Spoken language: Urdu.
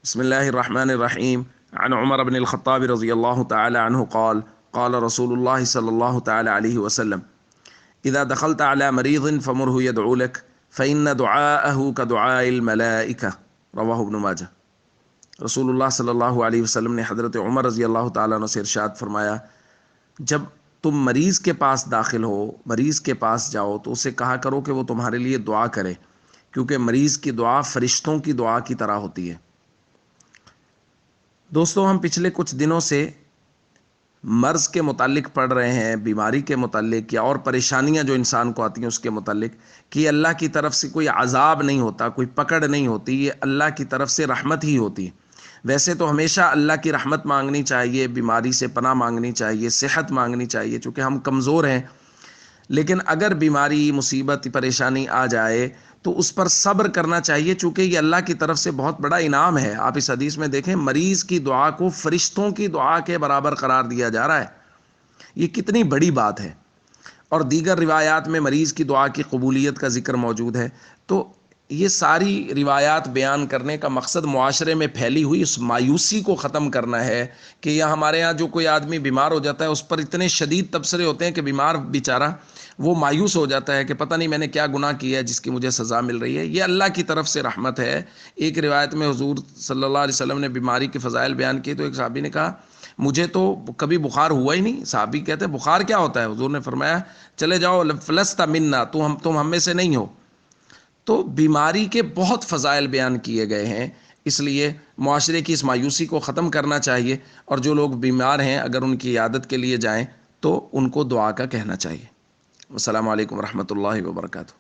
بسم الله الرحمن الرحيم. عن عمر بن الخطاب رضي الله تعالى عنه قال قال رسول الله صلى الله تعالى عليه وسلم: إذا دخلت على مريض فمره يدعو لك فإن دعاءه كدعاء الملائكة. رواہ ابن ماجہ۔ رسول اللہ صلی اللہ علیہ وسلم نے حضرت عمر رضی اللہ تعالیٰ عنہ سے ارشاد فرمایا، جب تم مریض کے پاس داخل ہو، مریض کے پاس جاؤ تو اسے کہا کرو کہ وہ تمہارے لیے دعا کرے، کیونکہ مریض کی دعا فرشتوں کی دعا کی طرح ہوتی ہے۔ دوستو، ہم پچھلے کچھ دنوں سے مرض کے متعلق پڑھ رہے ہیں، بیماری کے متعلق یا اور پریشانیاں جو انسان کو آتی ہیں اس کے متعلق، کہ اللہ کی طرف سے کوئی عذاب نہیں ہوتا، کوئی پکڑ نہیں ہوتی، یہ اللہ کی طرف سے رحمت ہی ہوتی ہے۔ ویسے تو ہمیشہ اللہ کی رحمت مانگنی چاہیے، بیماری سے پناہ مانگنی چاہیے، صحت مانگنی چاہیے، چونکہ ہم کمزور ہیں، لیکن اگر بیماری، مصیبت، پریشانی آ جائے تو اس پر صبر کرنا چاہیے، چونکہ یہ اللہ کی طرف سے بہت بڑا انعام ہے۔ آپ اس حدیث میں دیکھیں، مریض کی دعا کو فرشتوں کی دعا کے برابر قرار دیا جا رہا ہے۔ یہ کتنی بڑی بات ہے۔ اور دیگر روایات میں مریض کی دعا کی قبولیت کا ذکر موجود ہے۔ تو یہ ساری روایات بیان کرنے کا مقصد معاشرے میں پھیلی ہوئی اس مایوسی کو ختم کرنا ہے کہ یہ ہمارے ہاں جو کوئی آدمی بیمار ہو جاتا ہے اس پر اتنے شدید تبصرے ہوتے ہیں کہ بیمار بیچارہ وہ مایوس ہو جاتا ہے کہ پتہ نہیں میں نے کیا گناہ کیا ہے جس کی مجھے سزا مل رہی ہے۔ یہ اللہ کی طرف سے رحمت ہے۔ ایک روایت میں حضور صلی اللہ علیہ وسلم نے بیماری کے فضائل بیان کیے تو ایک صحابی نے کہا، مجھے تو کبھی بخار ہوا ہی نہیں۔ صحابی کہتے ہیں بخار کیا ہوتا ہے؟ حضور نے فرمایا، چلے جاؤ، فلسط منا، تم ہم میں سے نہیں ہو۔ تو بیماری کے بہت فضائل بیان کیے گئے ہیں، اس لیے معاشرے کی اس مایوسی کو ختم کرنا چاہیے، اور جو لوگ بیمار ہیں اگر ان کی عیادت کے لیے جائیں تو ان کو دعا کا کہنا چاہیے۔ السلام علیکم ورحمۃ اللہ وبرکاتہ۔